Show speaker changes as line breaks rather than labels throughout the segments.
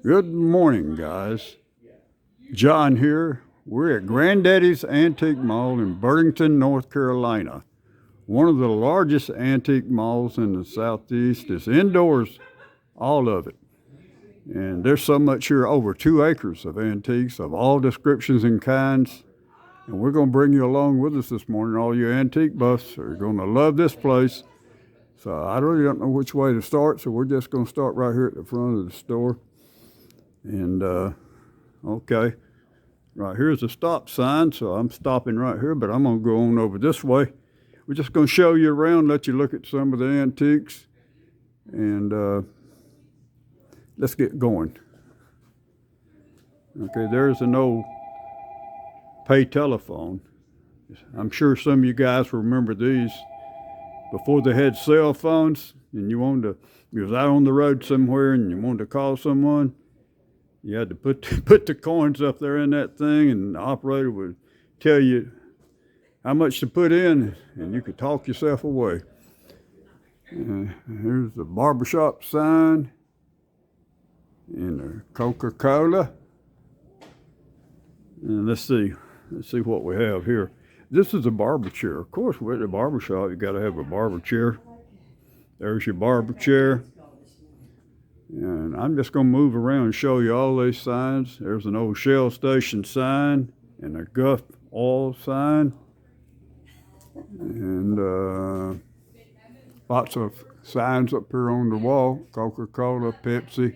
Good morning, guys. John here. We're at Granddaddy's Antique Mall in Burlington, North Carolina. One of the largest antique malls in the Southeast. It's indoors, all of it. And there's so much here, over 2 acres of antiques of all descriptions and kinds. And we're going to bring you along with us this morning. All you antique buffs are going to love this place. So I really don't know which way to start, so we're just going to start right here at the front of the store. And, okay, right here's the stop sign, so I'm stopping right here, but I'm going to go on over this way. We're just going to show you around, let you look at some of the antiques, and let's get going. Okay, there's an old pay telephone. I'm sure some of you guys remember these. Before they had cell phones, and you was out on the road somewhere and you wanted to call someone, you had to put the coins up there in that thing, and the operator would tell you how much to put in, and you could talk yourself away. Here's the Barbershop sign, and the Coca-Cola. And let's see what we have here. This is a barber chair. Of course, we're at the barbershop, you got to have a barber chair. There's your barber chair. And I'm just going to move around and show you all these signs. There's an old Shell Station sign and a Guff Oil sign. And lots of signs up here on the wall. Coca-Cola, Pepsi,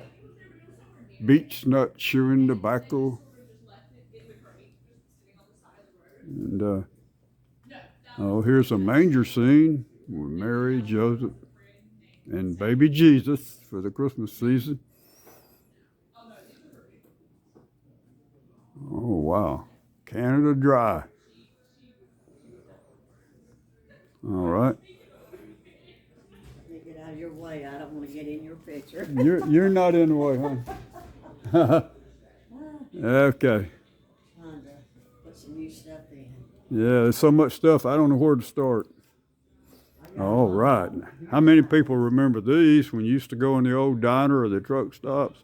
Beech Nut Chewing Tobacco. And here's a manger scene with Mary, Joseph, and baby Jesus for the Christmas season. Oh, wow. Canada Dry. All right.
Get out of your way. I don't want to get in your picture.
You're not in the way, huh? Okay.
Put some new stuff in.
Yeah, there's so much stuff, I don't know where to start. All right. How many people remember these when you used to go in the old diner or the truck stops?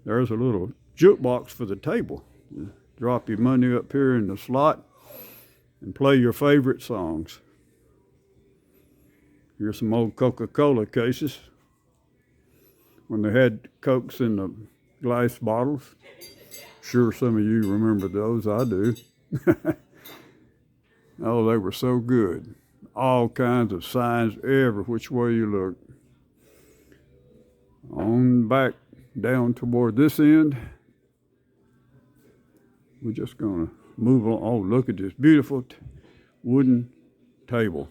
There's a little jukebox for the table. You drop your money up here in the slot and play your favorite songs. Here's some old Coca-Cola cases when they had Cokes in the glass bottles. Sure, some of you remember those. I do. Oh, they were so good. All kinds of signs every which way you look. On back down toward this end. We're just going to move on. Oh, look at this beautiful wooden table.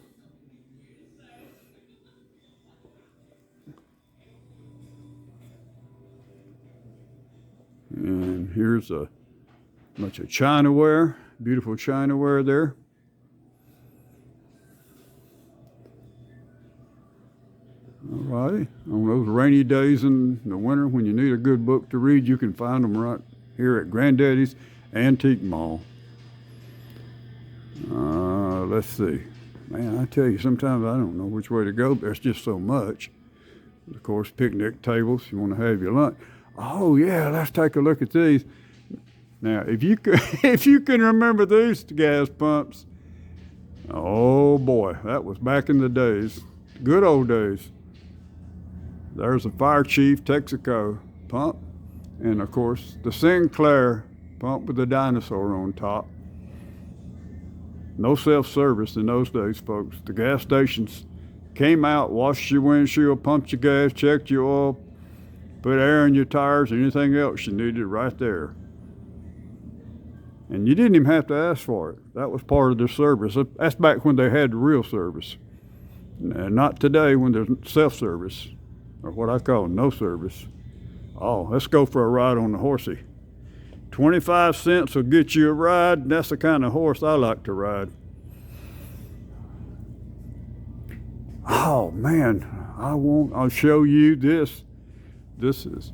And here's a bunch of chinaware, beautiful chinaware there. All righty. On those rainy days in the winter when you need a good book to read, you can find them right here at Granddaddy's Antique Mall. Let's see. Man, I tell you, sometimes I don't know which way to go. There's just so much. Of course, picnic tables, you want to have your lunch. Oh, yeah, let's take a look at these. Now, if you can remember these gas pumps, oh boy, that was back in the days, good old days. There's a Fire Chief Texaco pump, and of course the Sinclair pump with the dinosaur on top. No self-service in those days, folks. The gas stations came out, washed your windshield, pumped your gas, checked your oil, put air in your tires, anything else you needed right there. And you didn't even have to ask for it. That was part of their service. That's back when they had the real service. And not today when there's self-service, or what I call no service. Oh, let's go for a ride on the horsey. 25 cents will get you a ride. That's the kind of horse I like to ride. Oh man, I'll show you this. This is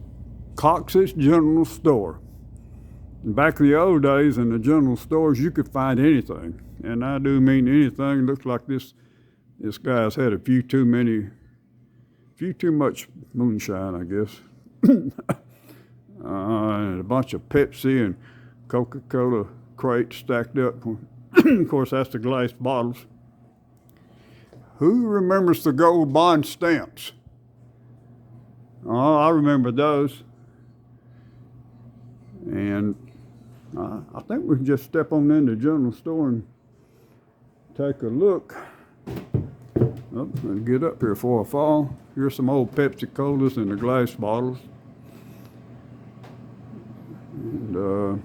Cox's General Store. Back in the old days in the general stores, you could find anything. And I do mean anything. Looks like this guy's had a few too much moonshine, I guess. and a bunch of Pepsi and Coca-Cola crates stacked up. Of course, that's the glass bottles. Who remembers the gold bond stamps? Oh, I remember those. And I think we can just step on in the general store and take a look. Oh, let's get up here before I fall. Here's some old Pepsi Colas in the glass bottles. And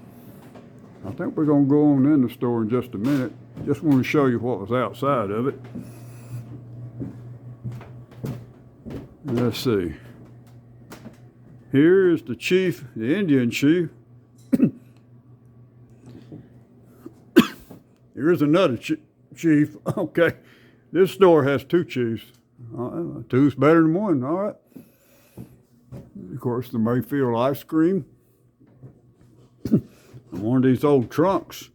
I think we're going to go on in the store in just a minute. Just want to show you what was outside of it. Let's see. Here's the chief, the Indian chief. Here's another chief. Okay, this store has two chiefs. Two's better than one, all right. Of course, the Mayfield ice cream. One of these old trunks.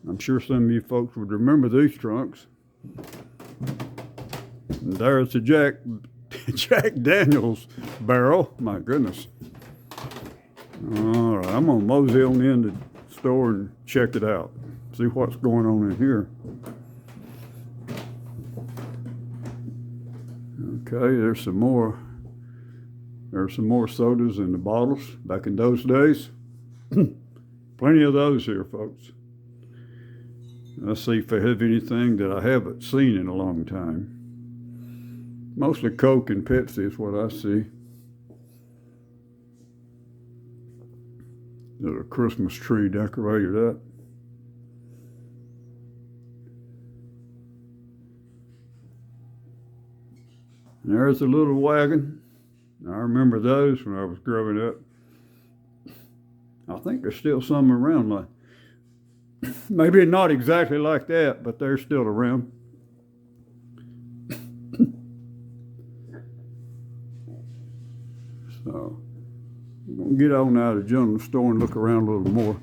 I'm sure some of you folks would remember these trunks. And there's the Jack Daniels barrel. My goodness. All right, I'm gonna mosey on in the store and check it out. See what's going on in here. Okay, there's some more. There's some more sodas in the bottles back in those days. Plenty of those here, folks. Let's see if I have anything that I haven't seen in a long time. Mostly Coke and Pepsi is what I see. There's a Christmas tree decorated up. There's a little wagon. I remember those when I was growing up. I think there's still some around, like maybe not exactly like that, but they're still around. So I'm gonna get on out of the general store and look around a little more.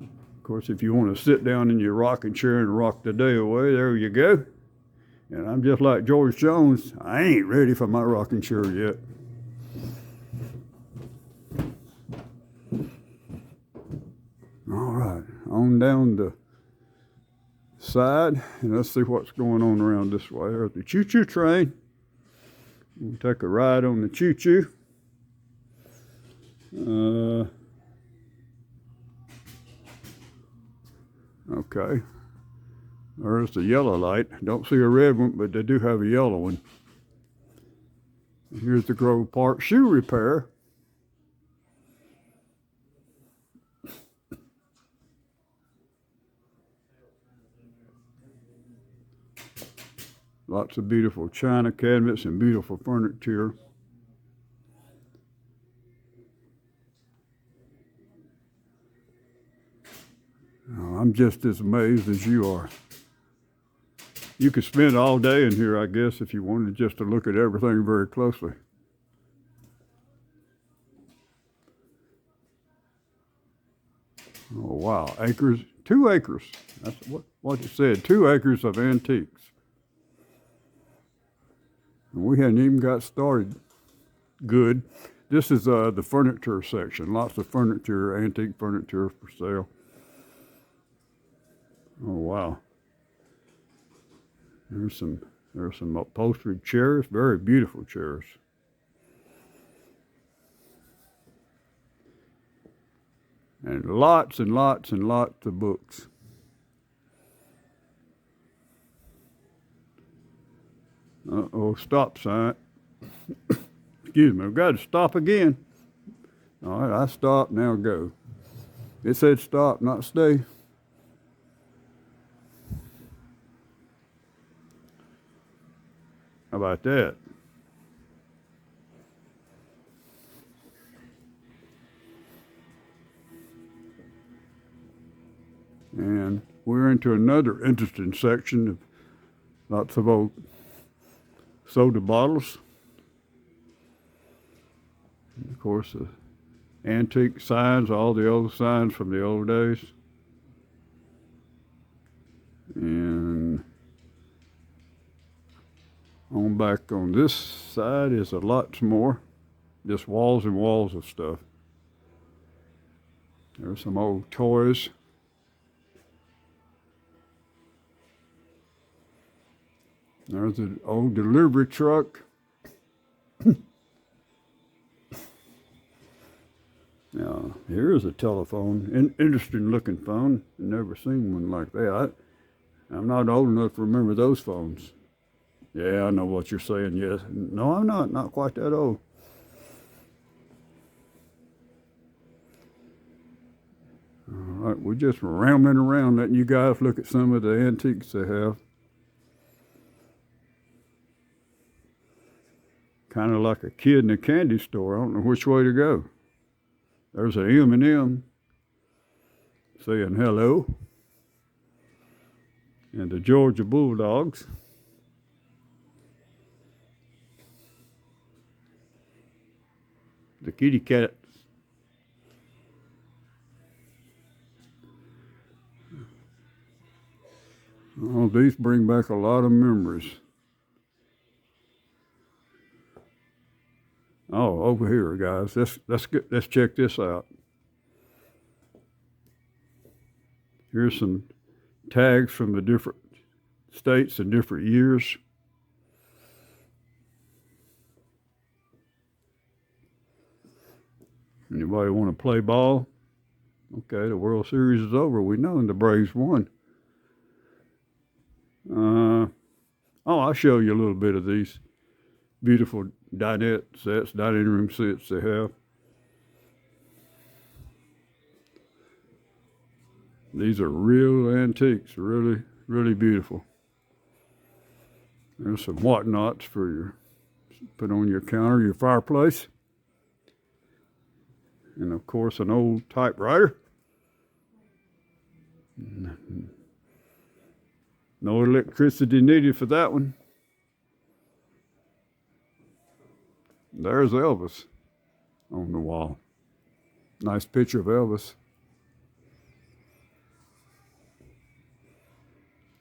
Of course, if you want to sit down in your rocking chair and rock the day away, there you go. And I'm just like George Jones, I ain't ready for my rocking chair yet. All right, on down the side, and let's see what's going on around this way. There's the choo-choo train. We'll take a ride on the choo-choo. Okay. There's the yellow light. Don't see a red one, but they do have a yellow one. Here's the Grove Park shoe repair. Lots of beautiful china cabinets and beautiful furniture. Oh, I'm just as amazed as you are. You could spend all day in here, I guess, if you wanted just to look at everything very closely. Oh, wow. Acres, 2 acres. That's what it said, 2 acres of antiques. And we hadn't even got started good. This is the furniture section. Lots of furniture, antique furniture for sale. Oh, wow. There's some upholstered chairs, very beautiful chairs. And lots and lots and lots of books. Uh-oh, stop sign. Excuse me, I've got to stop again. All right, I stopped, now go. It said stop, not stay. How about that? And we're into another interesting section of lots of old soda bottles. And of course, the antique signs, all the old signs from the old days. And On back on this side is a lot more. Just walls and walls of stuff. There's some old toys. There's an old delivery truck. Now, here's a telephone. Interesting looking phone. I've never seen one like that. I'm not old enough to remember those phones. Yeah, I know what you're saying. Yes. No, I'm not. Not quite that old. All right, we're just rambling around, letting you guys look at some of the antiques they have. Kind of like a kid in a candy store. I don't know which way to go. There's an M&M saying hello. And the Georgia Bulldogs. The kitty cats. Oh, these bring back a lot of memories. Oh, over here, guys. Let's check this out. Here's some tags from the different states and different years. Anybody want to play ball? Okay, the World Series is over. We know, and the Braves won. I'll show you a little bit of these beautiful dinette sets, dining room sets they have. These are real antiques, really, really beautiful. There's some whatnots for your put on your counter, your fireplace. And of course, an old typewriter. No electricity needed for that one. There's Elvis on the wall. Nice picture of Elvis.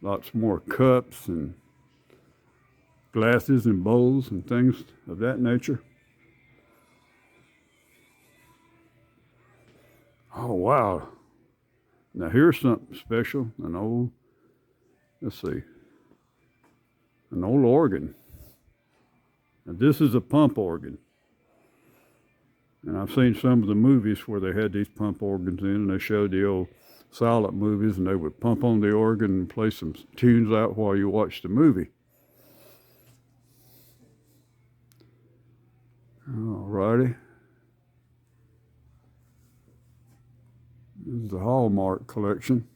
Lots more cups and glasses and bowls and things of that nature. Oh, wow. Now here's something special. Let's see, an old organ. Now this is a pump organ. And I've seen some of the movies where they had these pump organs in, and they showed the old silent movies, and they would pump on the organ and play some tunes out while you watched the movie. All righty. This is the Hallmark Collection.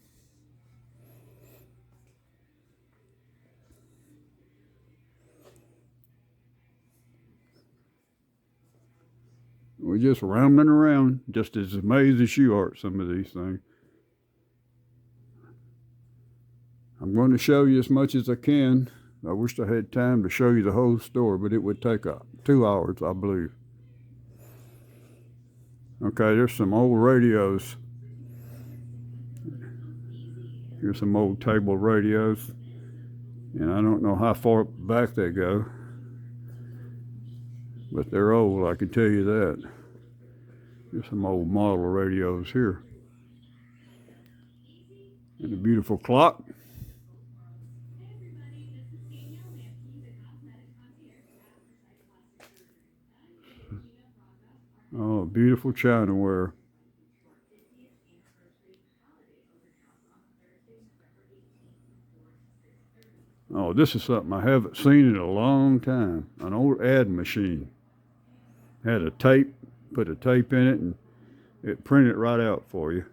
We're just rambling around, just as amazed as you are at some of these things. I'm going to show you as much as I can. I wish I had time to show you the whole store, but it would take 2 hours, I believe. Okay, there's some old radios. Here's some old table radios. And I don't know how far back they go, but they're old, I can tell you that. There's some old model radios here. And a beautiful clock. Oh, beautiful chinaware. Oh, this is something I haven't seen in a long time. An old ad machine. Had a tape, put a tape in it, and it printed right out for you.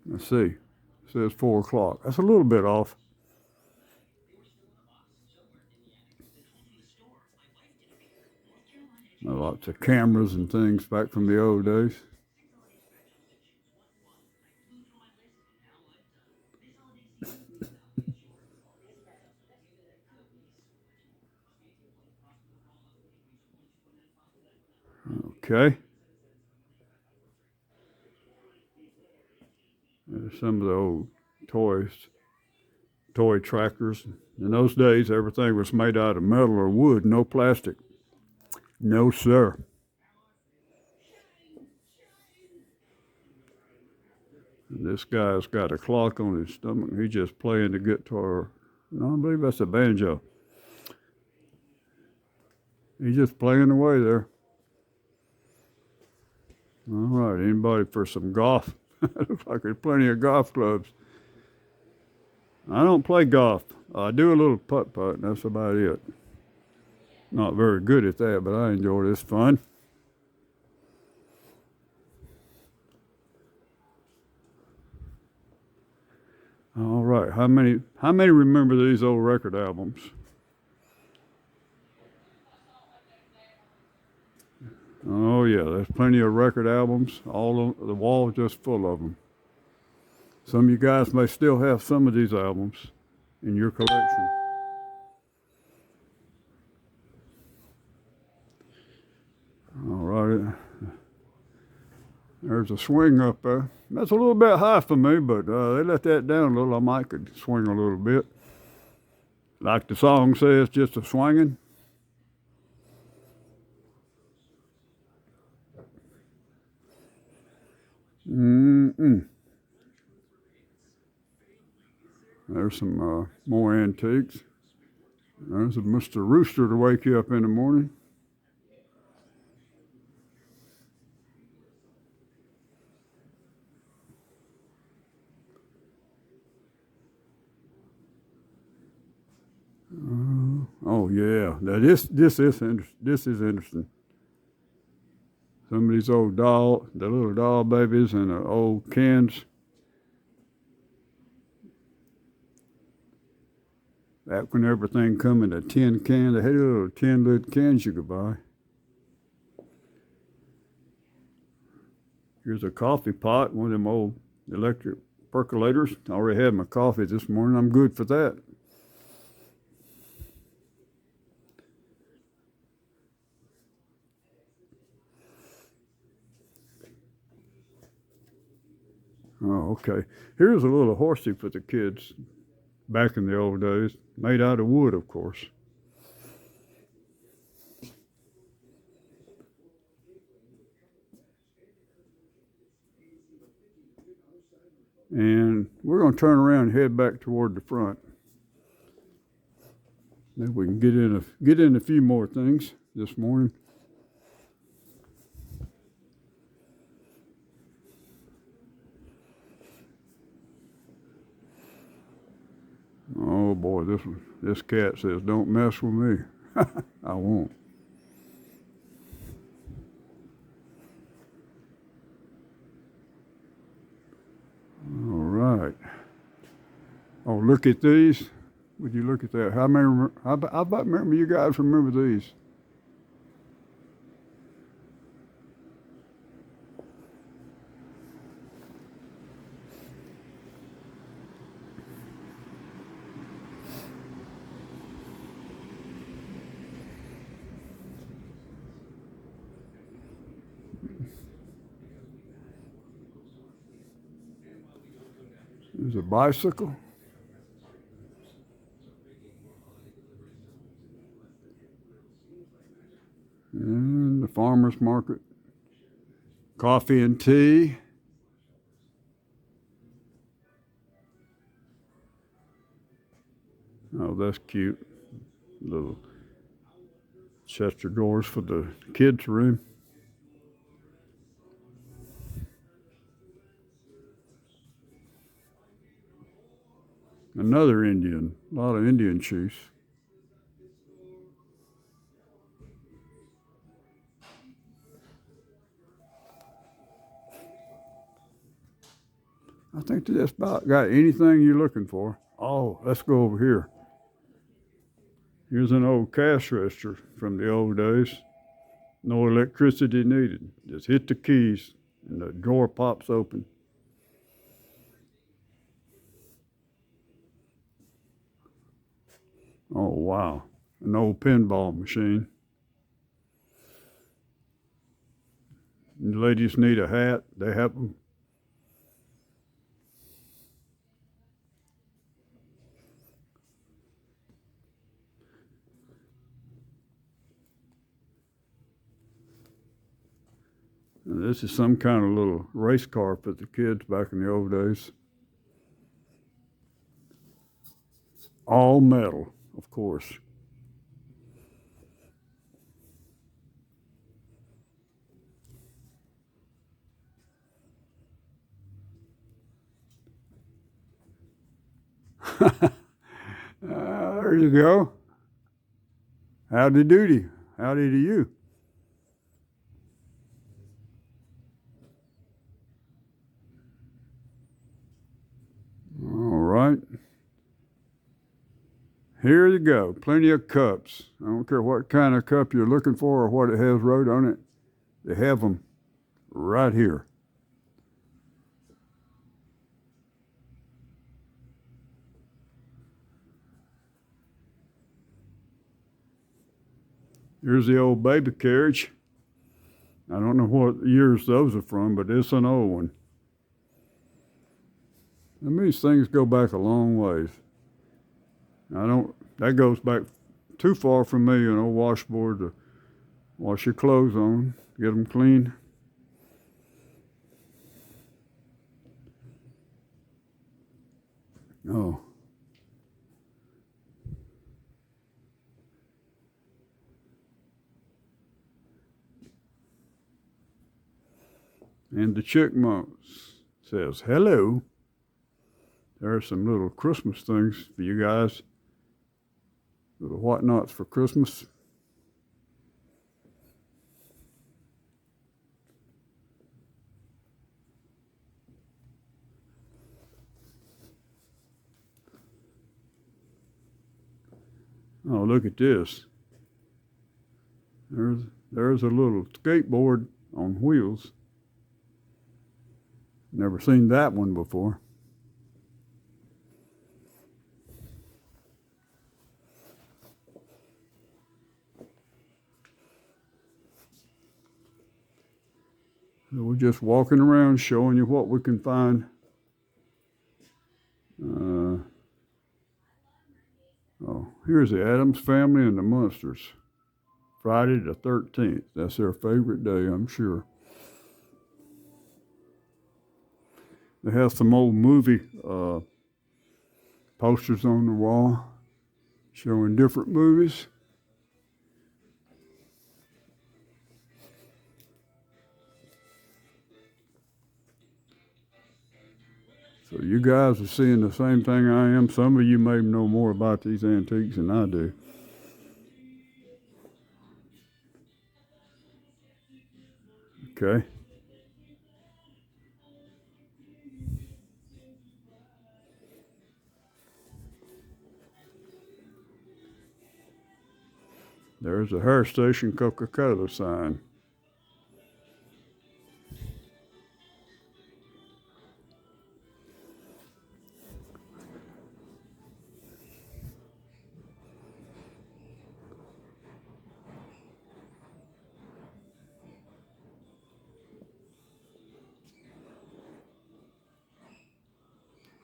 Let's see. It says 4 o'clock. That's a little bit off. Lots of cameras and things back from the old days. Okay. There's some of the old toy tractors. In those days, everything was made out of metal or wood, no plastic. No, sir. This guy's got a clock on his stomach. He's just playing the guitar. No, I believe that's a banjo. He's just playing away there. All right, anybody for some golf? Looks like there's plenty of golf clubs. I don't play golf. I do a little putt-putt, and that's about it. Not very good at that, but I enjoy it. It's fun. All right, how many remember these old record albums? Oh yeah, there's plenty of record albums. All on the wall just full of them. Some of you guys may still have some of these albums in your collection. All right. There's a swing up there. That's a little bit high for me, but they let that down a little. I might could swing a little bit. Like the song says, just a swinging. There's some more antiques. There's a Mr. Rooster to wake you up in the morning. Oh yeah, now this is interesting. Some of these old the little doll babies and the old cans. Back when everything come in a tin can, they had little tin lid cans you could buy. Here's a coffee pot, one of them old electric percolators. I already had my coffee this morning. I'm good for that. Oh, okay. Here's a little horsey for the kids back in the old days. Made out of wood, of course. And we're going to turn around and head back toward the front. Maybe we can get in a few more things this morning. Oh boy, this cat says, "Don't mess with me." I won't. All right. Oh, look at these. Would you look at that? How about remember you guys remember these? There's a bicycle. And the farmer's market. Coffee and tea. Oh, that's cute. Little chest of drawers for the kids' room. Another Indian, a lot of Indian chiefs. I think they just about got anything you're looking for. Oh, let's go over here. Here's an old cash register from the old days. No electricity needed. Just hit the keys and the drawer pops open. Oh, wow. An old pinball machine. And the ladies need a hat. They have them. This is some kind of little race car for the kids back in the old days. All metal, of course. There you go. Howdy doody. Howdy to you. All right. Here you go. Plenty of cups. I don't care what kind of cup you're looking for or what it has wrote on it. They have them right here. Here's the old Baby Carriage. I don't know what years those are from, but it's an old one. And these things go back a long ways. That goes back too far for me, washboard to wash your clothes on, get them clean. Oh. And the chipmunks says, hello. There are some little Christmas things for you guys. Little whatnots for Christmas. Oh, look at this. There's a little skateboard on wheels. Never seen that one before. So we're just walking around showing you what we can find. Here's the Addams Family and the Munsters. Friday the 13th. That's their favorite day, I'm sure. They have some old movie posters on the wall showing different movies. So you guys are seeing the same thing I am. Some of you may know more about these antiques than I do. Okay. There's a hair station Coca-Cola sign.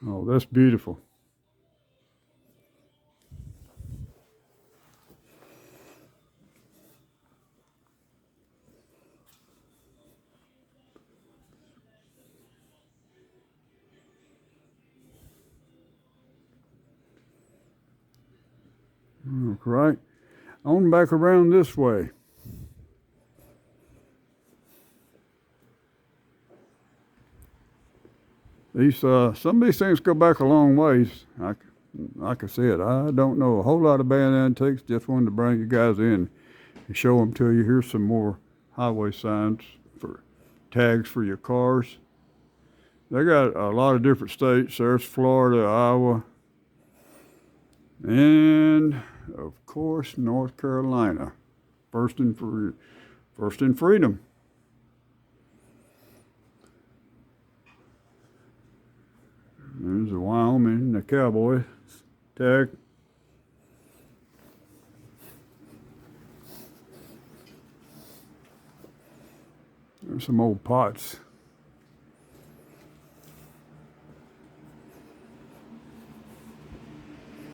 Oh, that's beautiful. All right. On back around this way. Some of these things go back a long ways. Like I said, I don't know a whole lot about antiques. Just wanted to bring you guys in and show them to you. Here's some more highway signs for tags for your cars. They got a lot of different states. There's Florida, Iowa, and of course North Carolina. First in freedom. There's the Wyoming, the cowboy tag. There's some old pots.